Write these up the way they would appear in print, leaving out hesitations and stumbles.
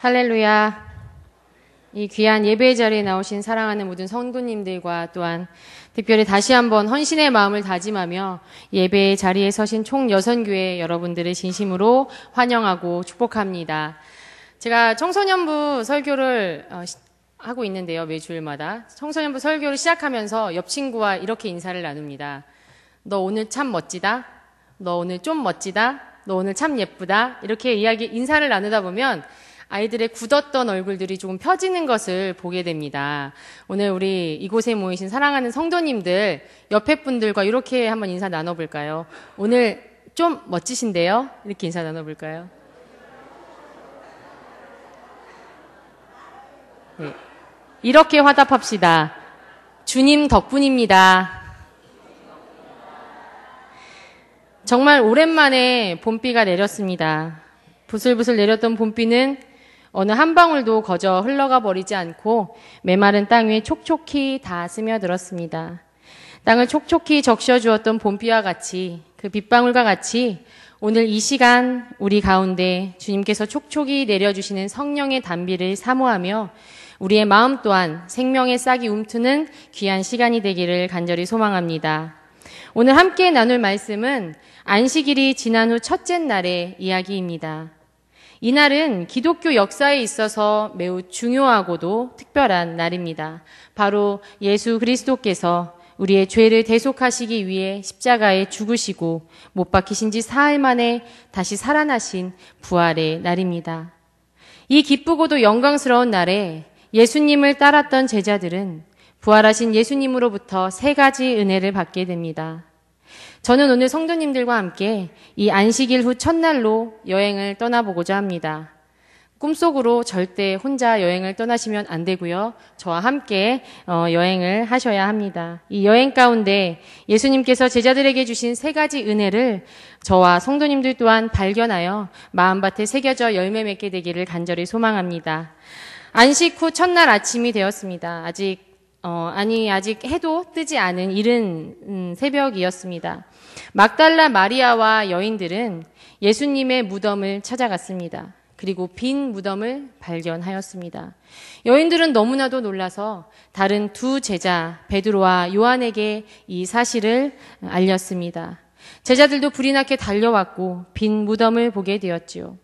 할렐루야. 이 귀한 예배의 자리에 나오신 사랑하는 모든 성도님들과 또한 특별히 다시 한번 헌신의 마음을 다짐하며 예배의 자리에 서신 총 여선교회 여러분들을 진심으로 환영하고 축복합니다. 제가 청소년부 설교를 하고 있는데요. 매주일마다 청소년부 설교를 시작하면서 옆 친구와 이렇게 인사를 나눕니다. 너 오늘 참 멋지다. 너 오늘 좀 멋지다. 너 오늘 참 예쁘다. 이렇게 인사를 나누다 보면 아이들의 굳었던 얼굴들이 조금 펴지는 것을 보게 됩니다. 오늘 우리 이곳에 모이신 사랑하는 성도님들, 옆에 분들과 이렇게 한번 인사 나눠볼까요? 오늘 좀 멋지신데요? 이렇게 인사 나눠볼까요? 네. 이렇게 화답합시다. 주님 덕분입니다. 정말 오랜만에 봄비가 내렸습니다. 부슬부슬 내렸던 봄비는 어느 한 방울도 거저 흘러가 버리지 않고 메마른 땅 위에 촉촉히 다 스며들었습니다. 땅을 촉촉히 적셔주었던 봄비와 같이 그 빗방울과 같이 오늘 이 시간 우리 가운데 주님께서 촉촉히 내려주시는 성령의 단비를 사모하며 우리의 마음 또한 생명의 싹이 움트는 귀한 시간이 되기를 간절히 소망합니다. 오늘 함께 나눌 말씀은 안식일이 지난 후 첫째 날의 이야기입니다. 이날은 기독교 역사에 있어서 매우 중요하고도 특별한 날입니다. 바로 예수 그리스도께서 우리의 죄를 대속하시기 위해 십자가에 죽으시고 못 박히신 지 사흘 만에 다시 살아나신 부활의 날입니다. 이 기쁘고도 영광스러운 날에 예수님을 따랐던 제자들은 부활하신 예수님으로부터 세 가지 은혜를 받게 됩니다. 저는 오늘 성도님들과 함께 이 안식일 후 첫날로 여행을 떠나보고자 합니다. 꿈속으로 절대 혼자 여행을 떠나시면 안 되고요. 저와 함께 여행을 하셔야 합니다. 이 여행 가운데 예수님께서 제자들에게 주신 세 가지 은혜를 저와 성도님들 또한 발견하여 마음밭에 새겨져 열매 맺게 되기를 간절히 소망합니다. 안식 후 첫날 아침이 되었습니다. 아직 해도 뜨지 않은 이른 새벽이었습니다. 막달라 마리아와 여인들은 예수님의 무덤을 찾아갔습니다. 그리고 빈 무덤을 발견하였습니다. 여인들은 너무나도 놀라서 다른 두 제자 베드로와 요한에게 이 사실을 알렸습니다. 제자들도 불이 나게 달려왔고 빈 무덤을 보게 되었지요.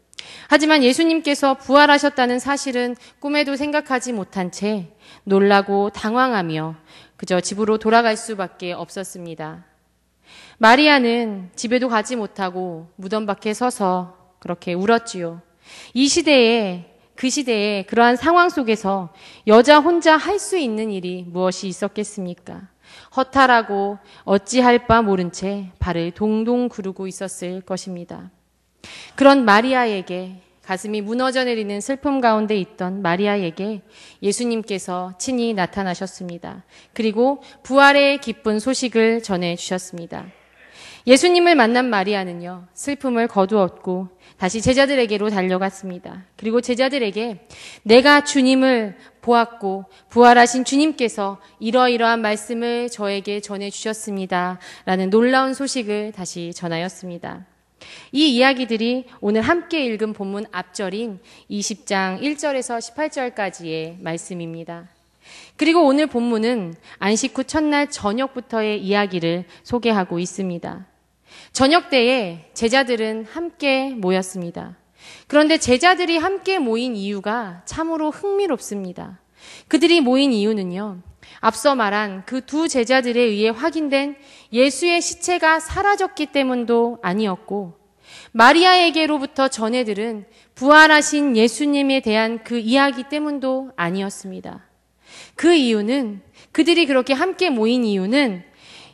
하지만 예수님께서 부활하셨다는 사실은 꿈에도 생각하지 못한 채 놀라고 당황하며 그저 집으로 돌아갈 수밖에 없었습니다. 마리아는 집에도 가지 못하고 무덤 밖에 서서 그렇게 울었지요. 그 시대에 그러한 상황 속에서 여자 혼자 할 수 있는 일이 무엇이 있었겠습니까? 허탈하고 어찌할 바 모른 채 발을 동동 구르고 있었을 것입니다. 그런 마리아에게 가슴이 무너져 내리는 슬픔 가운데 있던 마리아에게 예수님께서 친히 나타나셨습니다. 그리고 부활의 기쁜 소식을 전해주셨습니다. 예수님을 만난 마리아는요, 슬픔을 거두었고 다시 제자들에게로 달려갔습니다. 그리고 제자들에게 내가 주님을 보았고 부활하신 주님께서 이러이러한 말씀을 저에게 전해주셨습니다. 라는 놀라운 소식을 다시 전하였습니다. 이 이야기들이 오늘 함께 읽은 본문 앞절인 20장 1절에서 18절까지의 말씀입니다. 그리고 오늘 본문은 안식 후 첫날 저녁부터의 이야기를 소개하고 있습니다. 저녁 때에 제자들은 함께 모였습니다. 그런데 제자들이 함께 모인 이유가 참으로 흥미롭습니다. 그들이 모인 이유는요, 앞서 말한 그 두 제자들에 의해 확인된 예수의 시체가 사라졌기 때문도 아니었고 마리아에게로부터 전해들은 부활하신 예수님에 대한 그 이야기 때문도 아니었습니다. 그 이유는, 그들이 그렇게 함께 모인 이유는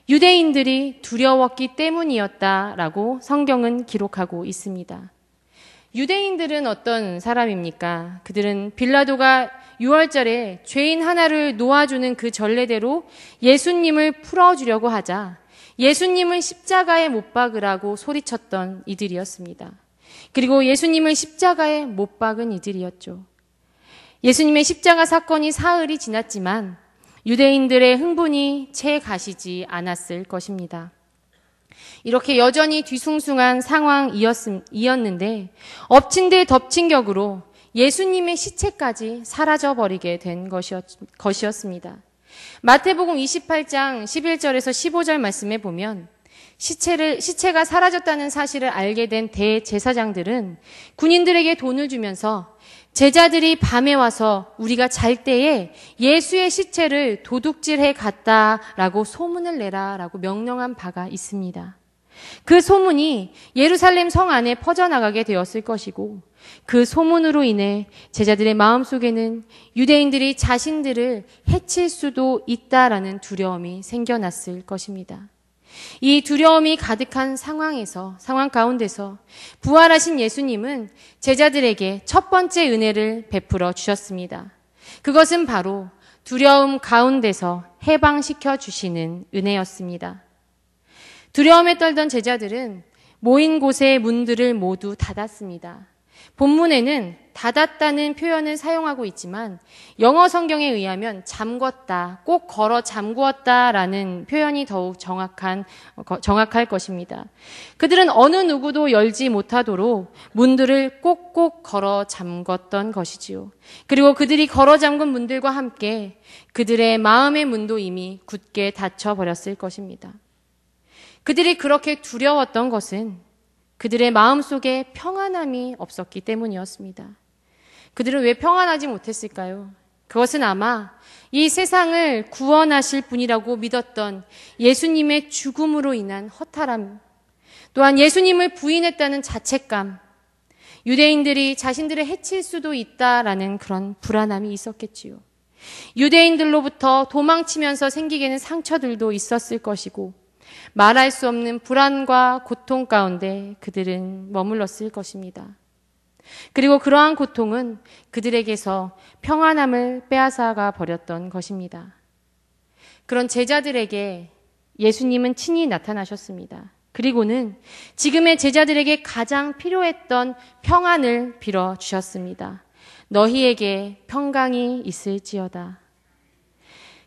유대인들이 두려웠기 때문이었다라고 성경은 기록하고 있습니다. 유대인들은 어떤 사람입니까? 그들은 빌라도가 6월절에 죄인 하나를 놓아주는 그 전례대로 예수님을 풀어주려고 하자 예수님을 십자가에 못 박으라고 소리쳤던 이들이었습니다. 그리고 예수님을 십자가에 못 박은 이들이었죠. 예수님의 십자가 사건이 사흘이 지났지만 유대인들의 흥분이 채 가시지 않았을 것입니다. 이렇게 여전히 뒤숭숭한 상황이었는데 엎친 데 덮친 격으로 예수님의 시체까지 사라져버리게 된 것이었습니다. 마태복음 28장 11절에서 15절 말씀에 보면 시체가 사라졌다는 사실을 알게 된 대제사장들은 군인들에게 돈을 주면서 제자들이 밤에 와서 우리가 잘 때에 예수의 시체를 도둑질해 갔다라고 소문을 내라라고 명령한 바가 있습니다. 그 소문이 예루살렘 성 안에 퍼져나가게 되었을 것이고 그 소문으로 인해 제자들의 마음속에는 유대인들이 자신들을 해칠 수도 있다라는 두려움이 생겨났을 것입니다. 이 두려움이 가득한 상황 가운데서 부활하신 예수님은 제자들에게 첫 번째 은혜를 베풀어 주셨습니다. 그것은 바로 두려움 가운데서 해방시켜 주시는 은혜였습니다. 두려움에 떨던 제자들은 모인 곳의 문들을 모두 닫았습니다. 본문에는 닫았다는 표현을 사용하고 있지만 영어 성경에 의하면 잠궜다, 꼭 걸어 잠그었다라는 표현이 더욱 정확할 것입니다. 그들은 어느 누구도 열지 못하도록 문들을 꼭꼭 걸어 잠궜던 것이지요. 그리고 그들이 걸어 잠근 문들과 함께 그들의 마음의 문도 이미 굳게 닫혀버렸을 것입니다. 그들이 그렇게 두려웠던 것은 그들의 마음속에 평안함이 없었기 때문이었습니다. 그들은 왜 평안하지 못했을까요? 그것은 아마 이 세상을 구원하실 분이라고 믿었던 예수님의 죽음으로 인한 허탈함, 또한 예수님을 부인했다는 자책감, 유대인들이 자신들을 해칠 수도 있다라는 그런 불안함이 있었겠지요. 유대인들로부터 도망치면서 생기게 된 상처들도 있었을 것이고 말할 수 없는 불안과 고통 가운데 그들은 머물렀을 것입니다. 그리고 그러한 고통은 그들에게서 평안함을 빼앗아가 버렸던 것입니다. 그런 제자들에게 예수님은 친히 나타나셨습니다. 그리고는 지금의 제자들에게 가장 필요했던 평안을 빌어주셨습니다. 너희에게 평강이 있을지어다.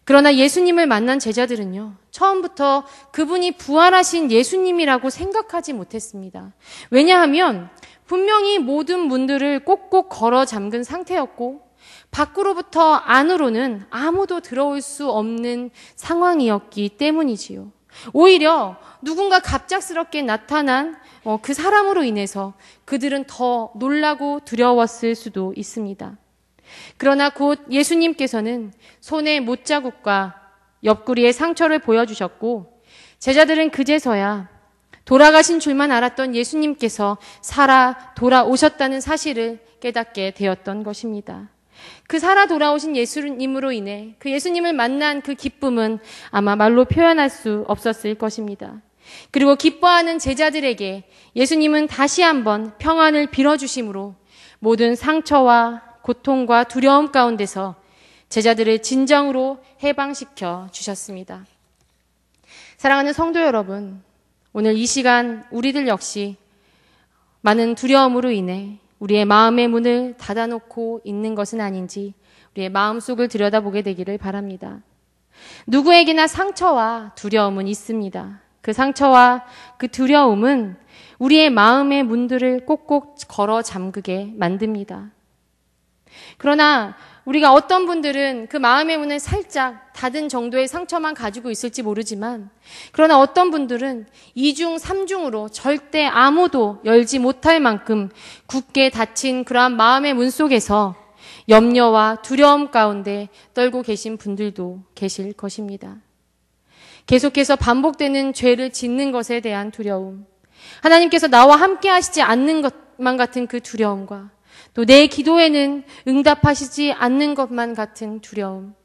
그러나 예수님을 만난 제자들은요, 처음부터 그분이 부활하신 예수님이라고 생각하지 못했습니다. 왜냐하면 분명히 모든 문들을 꼭꼭 걸어 잠근 상태였고 밖으로부터 안으로는 아무도 들어올 수 없는 상황이었기 때문이지요. 오히려 누군가 갑작스럽게 나타난 그 사람으로 인해서 그들은 더 놀라고 두려웠을 수도 있습니다. 그러나 곧 예수님께서는 손에 못자국과 옆구리에 상처를 보여주셨고 제자들은 그제서야 돌아가신 줄만 알았던 예수님께서 살아 돌아오셨다는 사실을 깨닫게 되었던 것입니다. 그 살아 돌아오신 예수님으로 인해 그 예수님을 만난 그 기쁨은 아마 말로 표현할 수 없었을 것입니다. 그리고 기뻐하는 제자들에게 예수님은 다시 한번 평안을 빌어주심으로 모든 상처와 고통과 두려움 가운데서 제자들을 진정으로 해방시켜 주셨습니다. 사랑하는 성도 여러분, 오늘 이 시간 우리들 역시 많은 두려움으로 인해 우리의 마음의 문을 닫아놓고 있는 것은 아닌지 우리의 마음속을 들여다보게 되기를 바랍니다. 누구에게나 상처와 두려움은 있습니다. 그 상처와 그 두려움은 우리의 마음의 문들을 꼭꼭 걸어 잠그게 만듭니다. 그러나 우리가 어떤 분들은 그 마음의 문을 살짝 닫은 정도의 상처만 가지고 있을지 모르지만 그러나 어떤 분들은 2중, 3중으로 절대 아무도 열지 못할 만큼 굳게 닫힌 그러한 마음의 문 속에서 염려와 두려움 가운데 떨고 계신 분들도 계실 것입니다. 계속해서 반복되는 죄를 짓는 것에 대한 두려움, 하나님께서 나와 함께 하시지 않는 것만 같은 그 두려움과 또 내 기도에는 응답하시지 않는 것만 같은 두려움,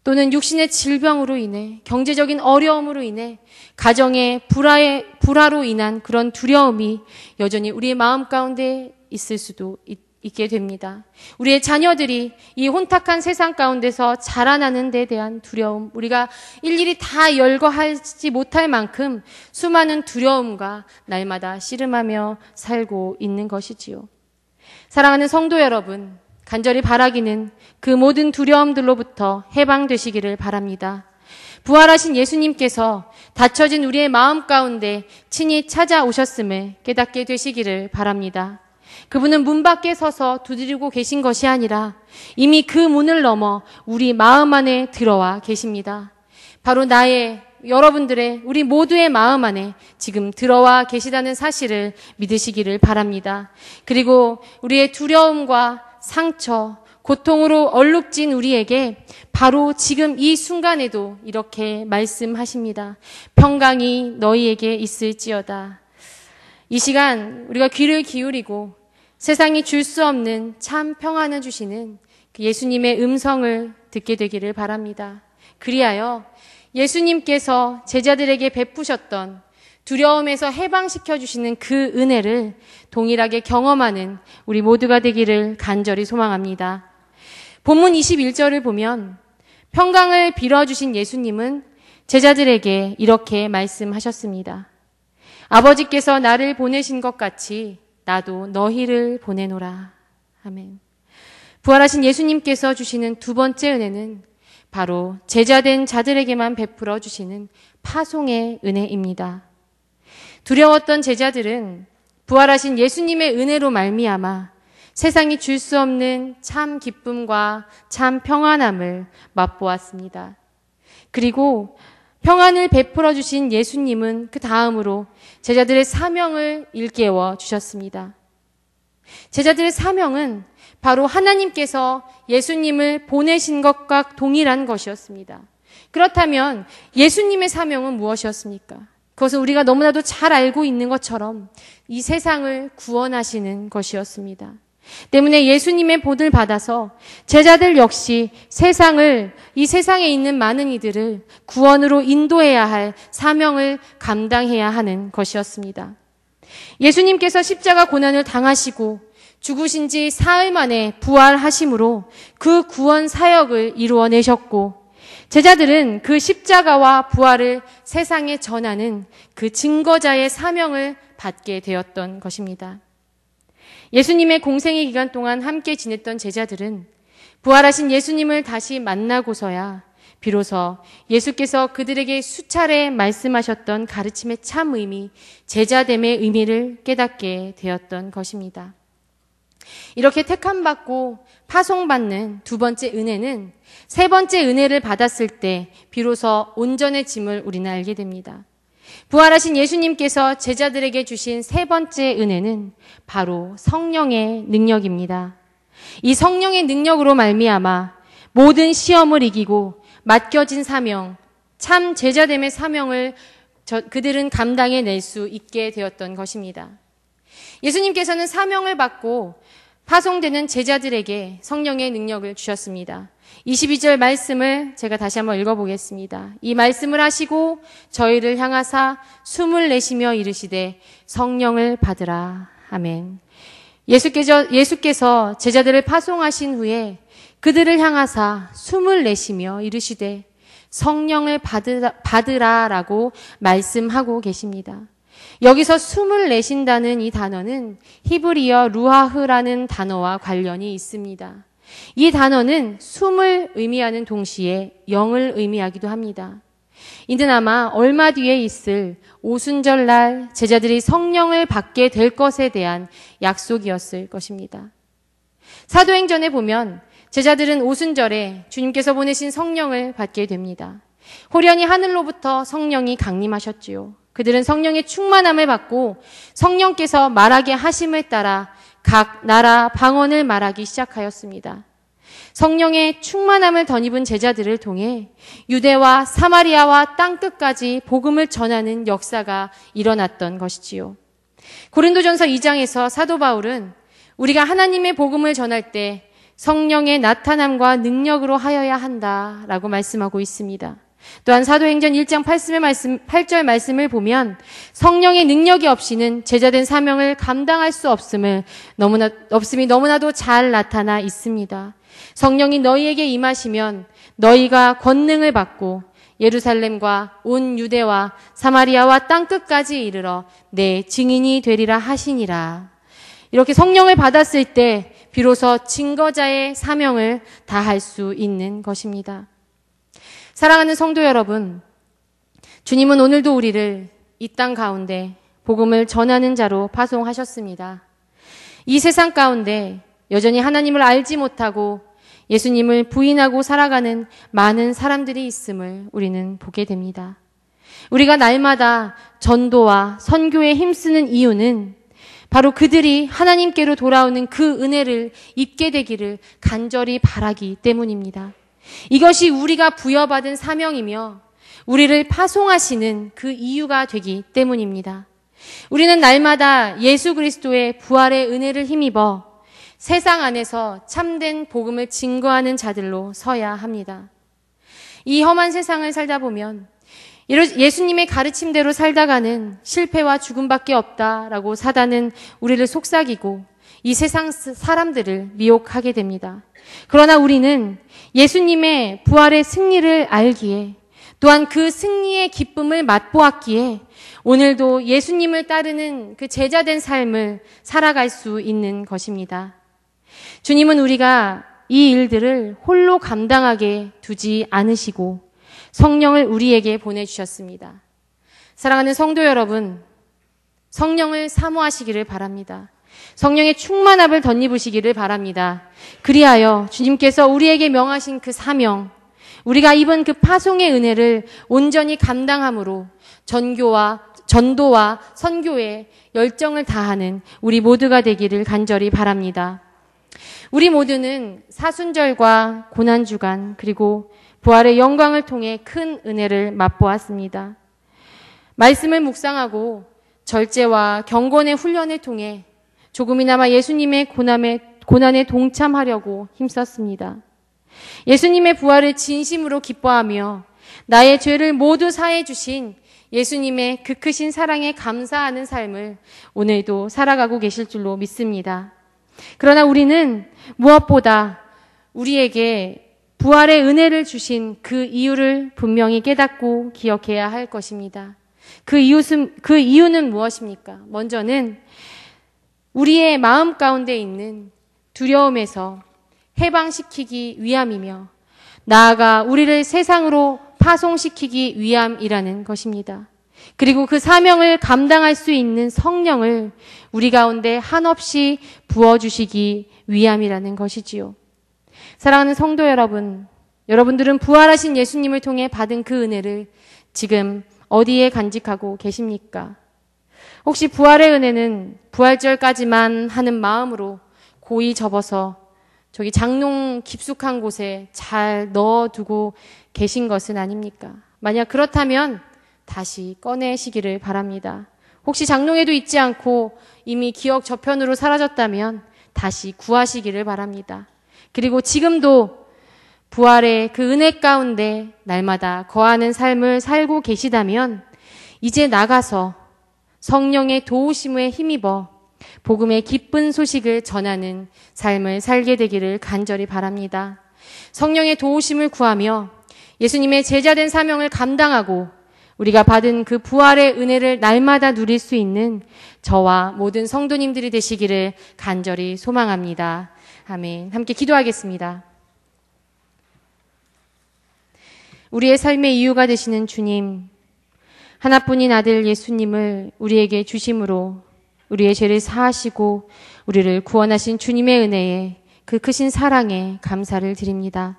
또는 육신의 질병으로 인해, 경제적인 어려움으로 인해, 가정의 불화로 인한 그런 두려움이 여전히 우리의 마음 가운데 있을 수도 있게 됩니다. 우리의 자녀들이 이 혼탁한 세상 가운데서 자라나는 데 대한 두려움, 우리가 일일이 다 열거하지 못할 만큼 수많은 두려움과 날마다 씨름하며 살고 있는 것이지요. 사랑하는 성도 여러분, 간절히 바라기는 그 모든 두려움들로부터 해방되시기를 바랍니다. 부활하신 예수님께서 닫혀진 우리의 마음 가운데 친히 찾아오셨음을 깨닫게 되시기를 바랍니다. 그분은 문 밖에 서서 두드리고 계신 것이 아니라 이미 그 문을 넘어 우리 마음 안에 들어와 계십니다. 바로 나의, 여러분들의, 우리 모두의 마음 안에 지금 들어와 계시다는 사실을 믿으시기를 바랍니다. 그리고 우리의 두려움과 상처, 고통으로 얼룩진 우리에게 바로 지금 이 순간에도 이렇게 말씀하십니다. 평강이 너희에게 있을지어다. 이 시간 우리가 귀를 기울이고 세상이 줄 수 없는 참 평안을 주시는 그 예수님의 음성을 듣게 되기를 바랍니다. 그리하여 예수님께서 제자들에게 베푸셨던 두려움에서 해방시켜 주시는 그 은혜를 동일하게 경험하는 우리 모두가 되기를 간절히 소망합니다. 본문 21절을 보면 평강을 빌어주신 예수님은 제자들에게 이렇게 말씀하셨습니다. 아버지께서 나를 보내신 것 같이 나도 너희를 보내노라. 아멘. 부활하신 예수님께서 주시는 두 번째 은혜는 바로 제자된 자들에게만 베풀어 주시는 파송의 은혜입니다. 두려웠던 제자들은 부활하신 예수님의 은혜로 말미암아 세상이 줄 수 없는 참 기쁨과 참 평안함을 맛보았습니다. 그리고 평안을 베풀어 주신 예수님은 그 다음으로 제자들의 사명을 일깨워 주셨습니다. 제자들의 사명은 바로 하나님께서 예수님을 보내신 것과 동일한 것이었습니다. 그렇다면 예수님의 사명은 무엇이었습니까? 그것은 우리가 너무나도 잘 알고 있는 것처럼 이 세상을 구원하시는 것이었습니다. 때문에 예수님의 본을 받아서 제자들 역시 이 세상에 있는 많은 이들을 구원으로 인도해야 할 사명을 감당해야 하는 것이었습니다. 예수님께서 십자가 고난을 당하시고 죽으신 지 사흘 만에 부활하심으로 그 구원 사역을 이루어내셨고 제자들은 그 십자가와 부활을 세상에 전하는 그 증거자의 사명을 받게 되었던 것입니다. 예수님의 공생의 기간 동안 함께 지냈던 제자들은 부활하신 예수님을 다시 만나고서야 비로소 예수께서 그들에게 수차례 말씀하셨던 가르침의 참 의미, 제자됨의 의미를 깨닫게 되었던 것입니다. 이렇게 택함받고 파송받는 두 번째 은혜는 세 번째 은혜를 받았을 때 비로소 온전해짐을 우리는 알게 됩니다. 부활하신 예수님께서 제자들에게 주신 세 번째 은혜는 바로 성령의 능력입니다. 이 성령의 능력으로 말미암아 모든 시험을 이기고 맡겨진 사명, 참 제자됨의 사명을 그들은 감당해낼 수 있게 되었던 것입니다. 예수님께서는 사명을 받고 파송되는 제자들에게 성령의 능력을 주셨습니다. 22절 말씀을 제가 다시 한번 읽어보겠습니다. 이 말씀을 하시고 저희를 향하사 숨을 내쉬며 이르시되 성령을 받으라. 아멘. 예수께서 제자들을 파송하신 후에 그들을 향하사 숨을 내쉬며 이르시되 성령을 받으라라고 말씀하고 계십니다. 여기서 숨을 내쉰다는 이 단어는 히브리어 루하흐라는 단어와 관련이 있습니다. 이 단어는 숨을 의미하는 동시에 영을 의미하기도 합니다. 이는 아마 얼마 뒤에 있을 오순절날 제자들이 성령을 받게 될 것에 대한 약속이었을 것입니다. 사도행전에 보면 제자들은 오순절에 주님께서 보내신 성령을 받게 됩니다. 호련히 하늘로부터 성령이 강림하셨지요. 그들은 성령의 충만함을 받고 성령께서 말하게 하심을 따라 각 나라 방언을 말하기 시작하였습니다. 성령의 충만함을 덧입은 제자들을 통해 유대와 사마리아와 땅끝까지 복음을 전하는 역사가 일어났던 것이지요. 고린도전서 2장에서 사도 바울은 우리가 하나님의 복음을 전할 때 성령의 나타남과 능력으로 하여야 한다라고 말씀하고 있습니다. 또한 사도행전 1장 8절 말씀을 보면 성령의 능력이 없이는 제자된 사명을 감당할 수 없음이 너무나도 잘 나타나 있습니다. 성령이 너희에게 임하시면 너희가 권능을 받고 예루살렘과 온 유대와 사마리아와 땅끝까지 이르러 내 증인이 되리라 하시니라. 이렇게 성령을 받았을 때 비로소 증거자의 사명을 다할 수 있는 것입니다. 사랑하는 성도 여러분, 주님은 오늘도 우리를 이 땅 가운데 복음을 전하는 자로 파송하셨습니다. 이 세상 가운데 여전히 하나님을 알지 못하고 예수님을 부인하고 살아가는 많은 사람들이 있음을 우리는 보게 됩니다. 우리가 날마다 전도와 선교에 힘쓰는 이유는 바로 그들이 하나님께로 돌아오는 그 은혜를 입게 되기를 간절히 바라기 때문입니다. 이것이 우리가 부여받은 사명이며 우리를 파송하시는 그 이유가 되기 때문입니다. 우리는 날마다 예수 그리스도의 부활의 은혜를 힘입어 세상 안에서 참된 복음을 증거하는 자들로 서야 합니다. 이 험한 세상을 살다 보면 예수님의 가르침대로 살다가는 실패와 죽음밖에 없다라고 사단은 우리를 속삭이고 이 세상 사람들을 미혹하게 됩니다. 그러나 우리는 예수님의 부활의 승리를 알기에 또한 그 승리의 기쁨을 맛보았기에 오늘도 예수님을 따르는 그 제자된 삶을 살아갈 수 있는 것입니다. 주님은 우리가 이 일들을 홀로 감당하게 두지 않으시고 성령을 우리에게 보내주셨습니다. 사랑하는 성도 여러분, 성령을 사모하시기를 바랍니다. 성령의 충만함을 덧입으시기를 바랍니다. 그리하여 주님께서 우리에게 명하신 그 사명, 우리가 입은 그 파송의 은혜를 온전히 감당함으로 전도와 선교에 열정을 다하는 우리 모두가 되기를 간절히 바랍니다. 우리 모두는 사순절과 고난주간 그리고 부활의 영광을 통해 큰 은혜를 맛보았습니다. 말씀을 묵상하고 절제와 경건의 훈련을 통해 조금이나마 예수님의 고난에 동참하려고 힘썼습니다. 예수님의 부활을 진심으로 기뻐하며 나의 죄를 모두 사해 주신 예수님의 그 크신 사랑에 감사하는 삶을 오늘도 살아가고 계실 줄로 믿습니다. 그러나 우리는 무엇보다 우리에게 부활의 은혜를 주신 그 이유를 분명히 깨닫고 기억해야 할 것입니다. 그 이유는 무엇입니까? 먼저는 우리의 마음 가운데 있는 두려움에서 해방시키기 위함이며 나아가 우리를 세상으로 파송시키기 위함이라는 것입니다. 그리고 그 사명을 감당할 수 있는 성령을 우리 가운데 한없이 부어주시기 위함이라는 것이지요. 사랑하는 성도 여러분, 여러분들은 부활하신 예수님을 통해 받은 그 은혜를 지금 어디에 간직하고 계십니까? 혹시 부활의 은혜는 부활절까지만 하는 마음으로 고이 접어서 저기 장롱 깊숙한 곳에 잘 넣어두고 계신 것은 아닙니까? 만약 그렇다면 다시 꺼내시기를 바랍니다. 혹시 장롱에도 있지 않고 이미 기억 저편으로 사라졌다면 다시 구하시기를 바랍니다. 그리고 지금도 부활의 그 은혜 가운데 날마다 거하는 삶을 살고 계시다면 이제 나가서 성령의 도우심에 힘입어 복음의 기쁜 소식을 전하는 삶을 살게 되기를 간절히 바랍니다. 성령의 도우심을 구하며 예수님의 제자된 사명을 감당하고 우리가 받은 그 부활의 은혜를 날마다 누릴 수 있는 저와 모든 성도님들이 되시기를 간절히 소망합니다. 아멘. 함께 기도하겠습니다. 우리의 삶의 이유가 되시는 주님, 하나뿐인 아들 예수님을 우리에게 주심으로 우리의 죄를 사하시고 우리를 구원하신 주님의 은혜에 그 크신 사랑에 감사를 드립니다.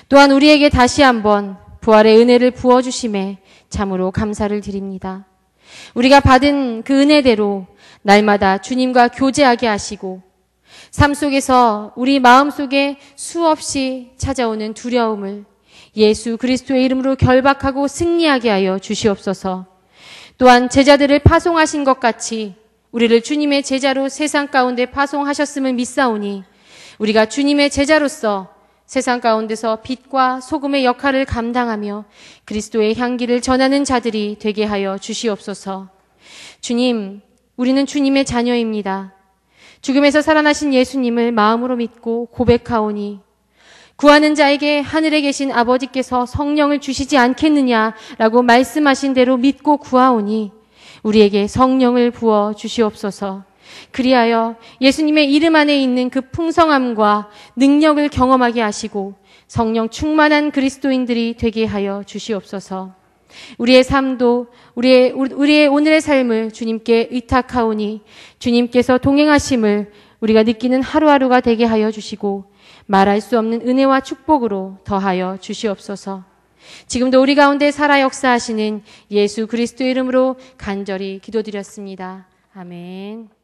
또한 우리에게 다시 한번 부활의 은혜를 부어주심에 참으로 감사를 드립니다. 우리가 받은 그 은혜대로 날마다 주님과 교제하게 하시고 삶 속에서 우리 마음속에 수없이 찾아오는 두려움을 예수 그리스도의 이름으로 결박하고 승리하게 하여 주시옵소서. 또한 제자들을 파송하신 것 같이 우리를 주님의 제자로 세상 가운데 파송하셨음을 믿사오니 우리가 주님의 제자로서 세상 가운데서 빛과 소금의 역할을 감당하며 그리스도의 향기를 전하는 자들이 되게 하여 주시옵소서. 주님, 우리는 주님의 자녀입니다. 죽음에서 살아나신 예수님을 마음으로 믿고 고백하오니 구하는 자에게 하늘에 계신 아버지께서 성령을 주시지 않겠느냐라고 말씀하신 대로 믿고 구하오니 우리에게 성령을 부어 주시옵소서. 그리하여 예수님의 이름 안에 있는 그 풍성함과 능력을 경험하게 하시고 성령 충만한 그리스도인들이 되게 하여 주시옵소서. 우리의 삶도 우리의 오늘의 삶을 주님께 의탁하오니 주님께서 동행하심을 우리가 느끼는 하루하루가 되게 하여 주시고 말할 수 없는 은혜와 축복으로 더하여 주시옵소서. 지금도 우리 가운데 살아 역사하시는 예수 그리스도의 이름으로 간절히 기도드렸습니다. 아멘.